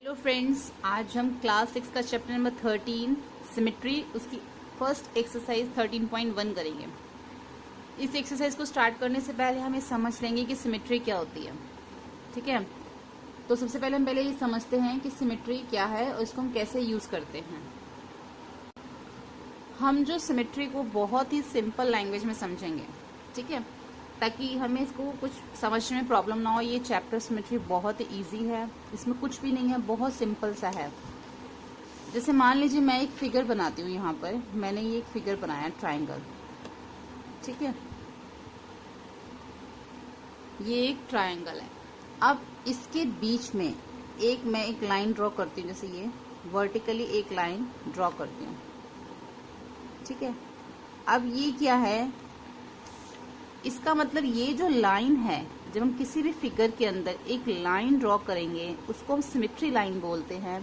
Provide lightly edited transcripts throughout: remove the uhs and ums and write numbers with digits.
Hello friends, आज हम class 6 का चैप्टर नंबर 13 सिमेट्री उसकी फर्स्ट एक्सरसाइज 13.1 करेंगे। इस एक्सरसाइज को स्टार्ट करने से पहले हम ये समझ लेंगे कि सिमेट्री क्या होती है। ठीक है, तो सबसे पहले हम ये समझते हैं कि सिमेट्री क्या है और इसको हम कैसे यूज करते हैं। हम जो सिमेट्री को बहुत ही सिंपल लैंग्वेज में समझेंगे, ठीक है, ताकि हमें इसको कुछ समझने में प्रॉब्लम ना हो। ये चैप्टर सिमेट्री बहुत ही ईजी है, इसमें कुछ भी नहीं है, बहुत सिंपल सा है। जैसे मान लीजिए मैं एक फिगर बनाती हूँ, यहाँ पर मैंने ये एक फिगर बनाया ट्राइंगल, ठीक है, ये एक ट्राइंगल है। अब इसके बीच में मैं एक लाइन ड्रॉ करती हूँ, जैसे ये वर्टिकली एक लाइन ड्रॉ करती हूँ, ठीक है। अब ये क्या है, इसका मतलब ये जो लाइन है, जब हम किसी भी फिगर के अंदर एक लाइन ड्रॉ करेंगे उसको हम सिमेट्री लाइन बोलते हैं।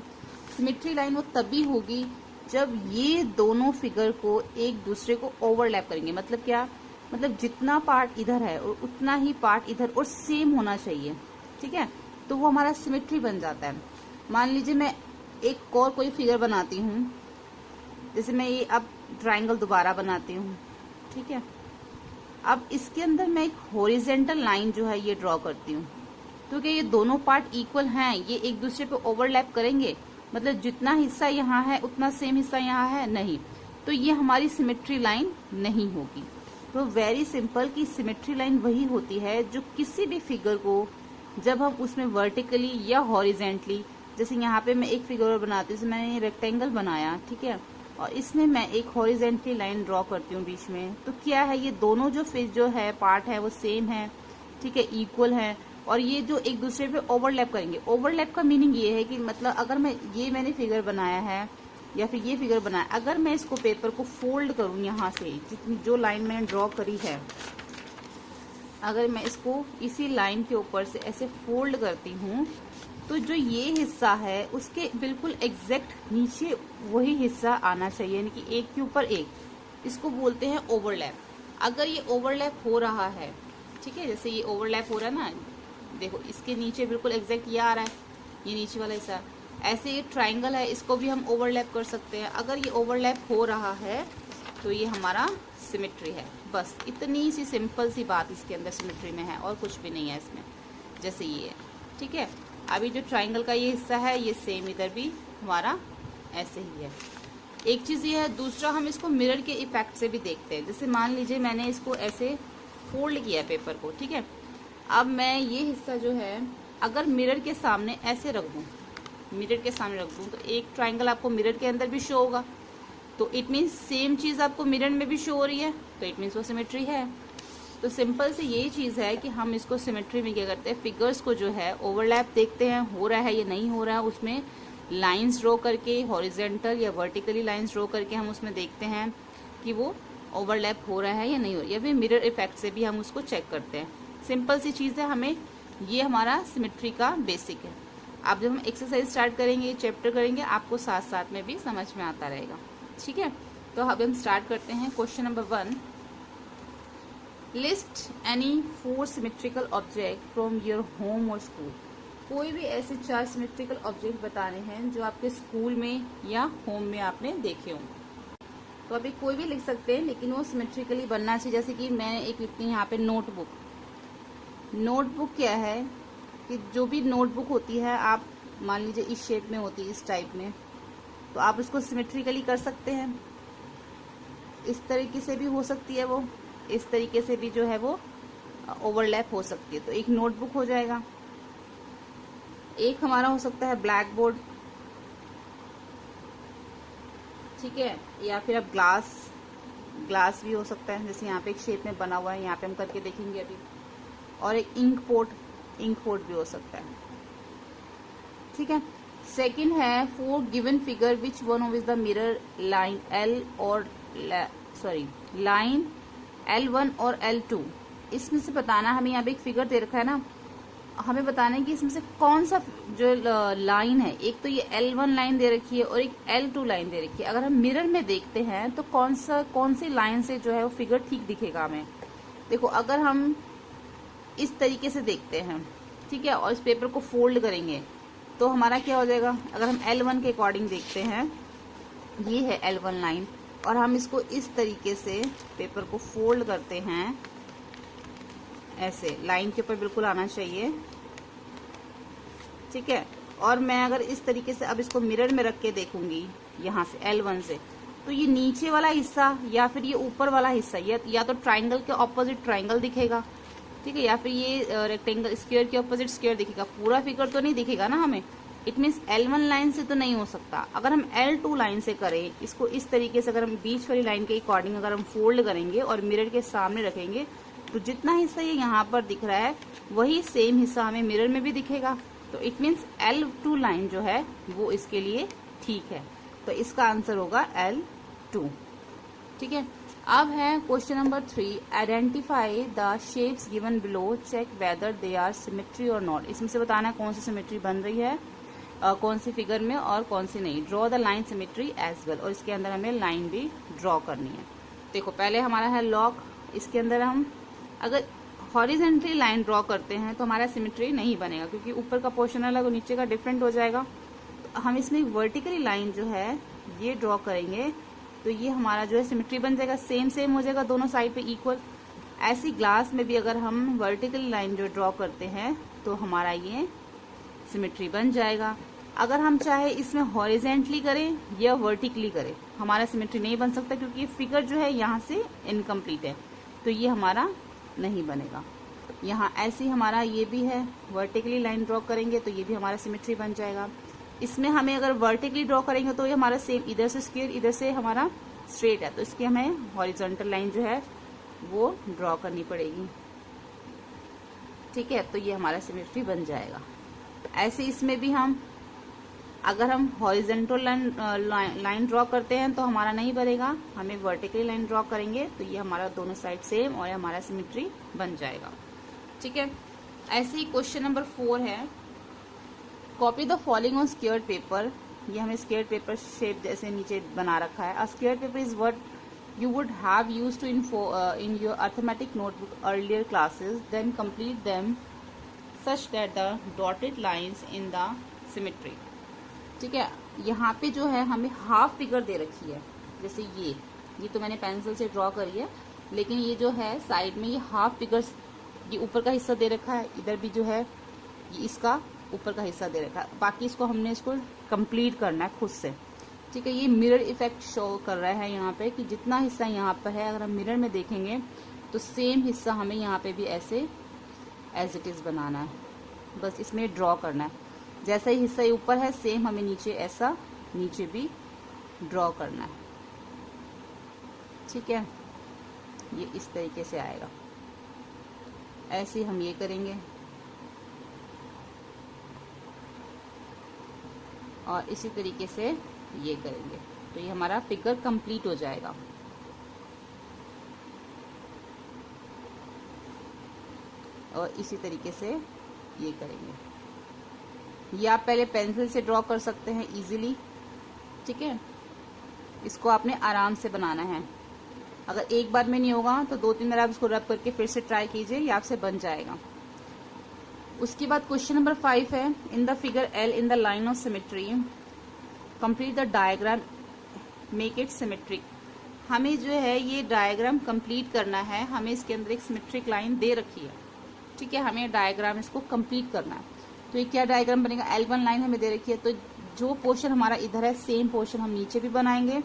सिमेट्री लाइन वो तभी होगी जब ये दोनों फिगर को एक दूसरे को ओवरलैप करेंगे। मतलब क्या, मतलब जितना पार्ट इधर है और उतना ही पार्ट इधर और सेम होना चाहिए, ठीक है, तो वो हमारा सिमेट्री बन जाता है। मान लीजिए मैं एक और कोई फिगर बनाती हूँ, जैसे मैं ये अब ट्राइंगल दोबारा बनाती हूँ, ठीक है। अब इसके अंदर मैं एक हॉरिजेंटल लाइन जो है ये ड्रॉ करती हूँ, तो क्या ये दोनों पार्ट इक्वल हैं, ये एक दूसरे पे ओवरलैप करेंगे? मतलब जितना हिस्सा यहाँ है उतना सेम हिस्सा यहाँ है? नहीं, तो ये हमारी सिमेट्री लाइन नहीं होगी। तो वेरी सिंपल कि सिमेट्री लाइन वही होती है जो किसी भी फिगर को जब हम उसमें वर्टिकली या हॉरिजेंटली, जैसे यहाँ पे मैं एक फिगर बनाती हूँ, मैंने रेक्टेंगल बनाया, ठीक है, और इसमें मैं एक हॉरिजेंटली लाइन ड्रॉ करती हूँ बीच में, तो क्या है, ये दोनों जो है पार्ट है वो सेम है, ठीक है, इक्वल है, और ये जो एक दूसरे पे ओवरलैप करेंगे। ओवरलैप का मीनिंग ये है कि मतलब अगर मैंने फिगर बनाया है या फिर ये फिगर बनाया, अगर मैं इसको पेपर को फोल्ड करूँ यहाँ से, जितनी जो लाइन मैंने ड्रॉ करी है, अगर मैं इसको इसी लाइन के ऊपर से ऐसे फोल्ड करती हूँ, तो जो ये हिस्सा है उसके बिल्कुल एग्जैक्ट नीचे वही हिस्सा आना चाहिए, यानी कि एक के ऊपर एक। इसको बोलते हैं ओवरलैप। अगर ये ओवरलैप हो रहा है, ठीक है, जैसे ये ओवरलैप हो रहा है ना, देखो इसके नीचे बिल्कुल एग्जैक्ट ये आ रहा है, ये नीचे वाला हिस्सा। ऐसे ये ट्राइंगल है, इसको भी हम ओवरलैप कर सकते हैं। अगर ये ओवरलैप हो रहा है तो ये हमारा सिमेट्री है। बस इतनी सी सिंपल सी बात इसके अंदर सिमेट्री में है, और कुछ भी नहीं है इसमें। जैसे ये है, ठीक है, अभी जो ट्राइंगल का ये हिस्सा है ये सेम इधर भी हमारा ऐसे ही है। एक चीज ये है, दूसरा हम इसको मिरर के इफेक्ट से भी देखते हैं। जैसे मान लीजिए मैंने इसको ऐसे फोल्ड किया है पेपर को, ठीक है, अब मैं ये हिस्सा जो है अगर मिरर के सामने ऐसे रख दूं, मिरर के सामने रख दूं, तो एक ट्राइंगल आपको मिरर के अंदर भी शो होगा, तो इट मीन्स सेम चीज आपको मिरर में भी शो हो रही है, तो इट मीन्स वो सिमेट्री है। तो सिंपल से यही चीज है कि हम इसको सिमेट्री में क्या करते हैं, फिगर्स को जो है ओवरलैप देखते हैं, हो रहा है या नहीं हो रहा है, उसमें लाइंस ड्रॉ करके, हॉरिजेंटल या वर्टिकली लाइंस ड्रॉ करके हम उसमें देखते हैं कि वो ओवरलैप हो रहा है या नहीं हो रहा है, या फिर मिरर इफेक्ट से भी हम उसको चेक करते हैं। सिंपल सी चीज है, हमें ये हमारा सिमेट्री का बेसिक है। अब जब हम एक्सरसाइज स्टार्ट करेंगे, चैप्टर करेंगे, आपको साथ साथ में भी समझ में आता रहेगा, ठीक है। तो अब हम स्टार्ट करते हैं। Question number 1, list any 4 symmetrical object from your home और स्कूल। कोई भी ऐसे 4 सिमेट्रिकल ऑब्जेक्ट बताने हैं जो आपके स्कूल में या होम में आपने देखे हों। तो अभी कोई भी लिख सकते हैं, लेकिन वो सिमेट्रिकली बनना चाहिए। जैसे कि मैं एक लिखती हूँ यहाँ पे नोटबुक। नोटबुक क्या है कि जो भी नोटबुक होती है, आप मान लीजिए इस शेप में होती है, इस टाइप में, तो आप उसको सिमेट्रिकली कर सकते हैं। इस तरीके से भी हो सकती है वो, इस तरीके से भी जो है वो ओवरलैप हो सकती है, तो एक नोटबुक हो जाएगा। एक हमारा हो सकता है ब्लैक बोर्ड, ठीक है, या फिर अब ग्लास भी हो सकता है, जैसे यहाँ पे एक शेप में बना हुआ है, यहाँ पे हम करके देखेंगे अभी। और एक इंक पोर्ट भी हो सकता है, ठीक है। सेकंड है, 4 given figure which one of is the mirror line line L1 और L2। इसमें से बताना, हमें यहाँ पे एक फिगर दे रखा है ना, हमें बताना है कि इसमें से कौन सा जो लाइन है, एक तो ये L1 लाइन दे रखी है और एक L2 लाइन दे रखी है। अगर हम मिरर में देखते हैं तो कौन सी लाइन से जो है वो फिगर ठीक दिखेगा हमें। देखो, अगर हम इस तरीके से देखते हैं, ठीक है, और इस पेपर को फोल्ड करेंगे, तो हमारा क्या हो जाएगा, अगर हम L1 के अकॉर्डिंग देखते हैं, ये है L1 लाइन, और हम इसको इस तरीके से पेपर को फोल्ड करते हैं, ऐसे लाइन के ऊपर बिल्कुल आना चाहिए, ठीक है। और मैं अगर इस तरीके से अब इसको मिरर में रख के देखूंगी यहाँ से L1 से, तो ये नीचे वाला हिस्सा या फिर ये ऊपर वाला हिस्सा या तो ट्राइंगल के ऑपोजिट ट्राइंगल दिखेगा, ठीक है, या फिर ये रेक्टेंगल स्क्वायर के ऑपोजिट स्क्वायर दिखेगा। पूरा फिगर तो नहीं दिखेगा ना हमें, इट मीन्स L1 लाइन से तो नहीं हो सकता। अगर हम L2 लाइन से करें इसको इस तरीके से, अगर हम बीच वाली लाइन के अकॉर्डिंग अगर हम फोल्ड करेंगे और मिरर के सामने रखेंगे, तो जितना हिस्सा ये यहाँ पर दिख रहा है वही सेम हिस्सा हमें मिरर में भी दिखेगा। तो इट मीन्स L2 लाइन जो है वो इसके लिए ठीक है। तो इसका आंसर होगा L2, ठीक है। अब है question number 3, identify the shapes given below, check whether they are symmetry और नॉट। इसमें से बताना कौन सी सिमेट्री बन रही है, कौन सी फिगर में और कौन सी नहीं। Draw the line symmetry as well, और इसके अंदर हमें लाइन भी ड्रॉ करनी है। देखो पहले हमारा है लॉक, इसके अंदर हम अगर हॉरिजेंटली लाइन ड्रॉ करते हैं तो हमारा सिमेट्री नहीं बनेगा, क्योंकि ऊपर का पोर्शन अलग और नीचे का डिफरेंट हो जाएगा। तो हम इसमें वर्टिकली लाइन जो है ये ड्रॉ करेंगे, तो ये हमारा जो है सिमेट्री बन जाएगा, सेम हो जाएगा दोनों साइड पे इक्वल। ऐसी ग्लास में भी अगर हम वर्टिकल लाइन जो ड्रॉ करते हैं तो हमारा ये सिमेट्री बन जाएगा। अगर हम चाहे इसमें हॉरिजेंटली करें या वर्टिकली करें, हमारा सिमेट्री नहीं बन सकता, क्योंकि ये फिगर जो है यहाँ से इनकम्प्लीट है, तो ये हमारा नहीं बनेगा। यहाँ ऐसे हमारा ये भी है, वर्टिकली लाइन ड्रॉ करेंगे तो ये भी हमारा सिमेट्री बन जाएगा। इसमें हमें अगर वर्टिकली ड्रॉ करेंगे तो ये हमारा सेम, इधर से स्क्वायर इधर से हमारा स्ट्रेट है, तो इसकी हमें हॉरिजॉन्टल लाइन जो है वो ड्रॉ करनी पड़ेगी, ठीक है। तो ये हमारा सिमेट्री बन जाएगा। ऐसे इसमें भी हम अगर हम हॉरिजॉन्टल लाइन ड्रॉ करते हैं तो हमारा नहीं बनेगा, हमें वर्टिकली लाइन ड्रॉ करेंगे तो ये हमारा दोनों साइड सेम और हमारा सिमेट्री बन जाएगा, ठीक है। ऐसे ही क्वेश्चन नंबर 4 है, copy the following on square paper. ये हमें स्क्वायर पेपर शेप जैसे नीचे बना रखा है। A square paper is what you would have used to in your arithmetic notebook earlier classes, then complete them such that the dotted lines in the symmetry, ठीक है। यहाँ पे जो है हमें हाफ फिगर दे रखी है, जैसे ये तो मैंने पेंसिल से ड्रॉ करी है, लेकिन ये जो है साइड में ये हाफ फिगर, ये ऊपर का हिस्सा दे रखा है, इधर भी जो है ये इसका ऊपर का हिस्सा दे रखा है। बाकी इसको हमने इसको कंप्लीट करना है खुद से, ठीक है। ये मिरर इफेक्ट शो कर रहा है यहाँ पे कि जितना हिस्सा यहाँ पर है अगर हम मिरर में देखेंगे तो सेम हिस्सा हमें यहाँ पे भी ऐसे एज इट इज बनाना है, बस इसमें ड्रॉ करना है। जैसा ही हिस्सा ऊपर है सेम हमें नीचे ऐसा नीचे भी ड्रॉ करना है, ठीक है। ये इस तरीके से आएगा, ऐसे हम ये करेंगे और इसी तरीके से ये करेंगे, तो ये हमारा फिगर कंप्लीट हो जाएगा। और इसी तरीके से ये करेंगे। ये आप पहले पेंसिल से ड्रॉ कर सकते हैं इजीली, ठीक है। इसको आपने आराम से बनाना है, अगर एक बार में नहीं होगा तो 2-3 बार आप इसको रब करके फिर से ट्राई कीजिए, ये आपसे बन जाएगा। उसके बाद क्वेश्चन नंबर 5 है, in the figure L in the line of symmetry complete the diagram make it symmetric. हमें जो है ये डायग्राम कंप्लीट करना है, हमें इसके अंदर एक सिमेट्रिक लाइन दे रखी है, ठीक है। हमें डायग्राम इसको कंप्लीट करना है, तो ये क्या डायग्राम बनेगा, L1 लाइन हमें दे रखी है, तो जो पोर्शन हमारा इधर है सेम पोर्शन हम नीचे भी बनाएंगे,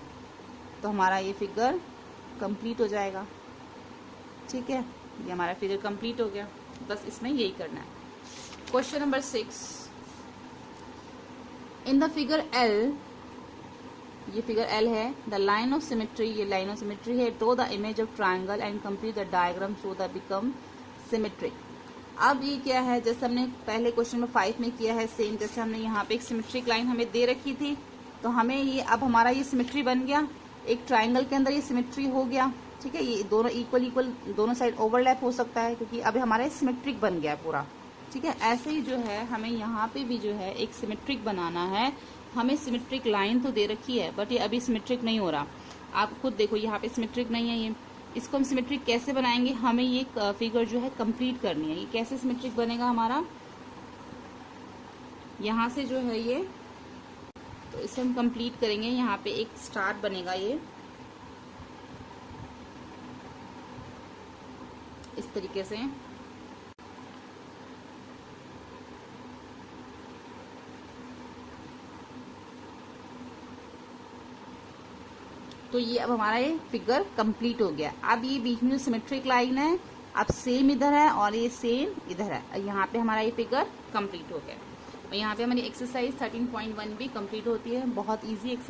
तो हमारा ये फिगर कंप्लीट हो जाएगा, ठीक है। ये हमारा फिगर कंप्लीट हो गया, बस इसमें यही करना है। Question number 6, in the figure L, ये फिगर L है, द लाइन ऑफ सिमेट्री, ये लाइन ऑफ सिमेट्री है, draw the image of triangle and complete the diagram so that become symmetric. अब ये क्या है, जैसे हमने पहले क्वेश्चन नंबर 5 में किया है सेम, जैसे हमने यहाँ पे एक सिमेट्रिक लाइन हमें दे रखी थी, तो हमें ये अब हमारा ये सिमेट्री बन गया, एक ट्राइंगल के अंदर ये सिमेट्री हो गया, ठीक है। ये दोनों इक्वल दोनों साइड ओवरलैप हो सकता है, क्योंकि अब हमारा सिमेट्रिक बन गया पूरा, ठीक है। ऐसे ही जो है हमें यहाँ पे भी जो है एक सिमेट्रिक बनाना है। हमें सिमेट्रिक लाइन तो दे रखी है बट ये अभी सिमेट्रिक नहीं हो रहा, आप खुद देखो यहाँ पे सिमेट्रिक नहीं है ये। इसको हम सिमेट्रिक कैसे बनाएंगे, हमें ये फिगर जो है कंप्लीट करनी है। ये कैसे सिमेट्रिक बनेगा हमारा, यहाँ से जो है ये, तो इसे हम कंप्लीट करेंगे। यहाँ पे एक स्टार बनेगा ये इस तरीके से। तो ये अब हमारा ये फिगर कंप्लीट हो गया। अब ये बीच में जो सिमेट्रिक लाइन है अब सेम इधर है और ये सेम इधर है। यहाँ पे हमारा ये फिगर कंप्लीट हो गया और यहाँ पे हमारी एक्सरसाइज 13.1 भी कंप्लीट होती है। बहुत इजी एक्सरसाइज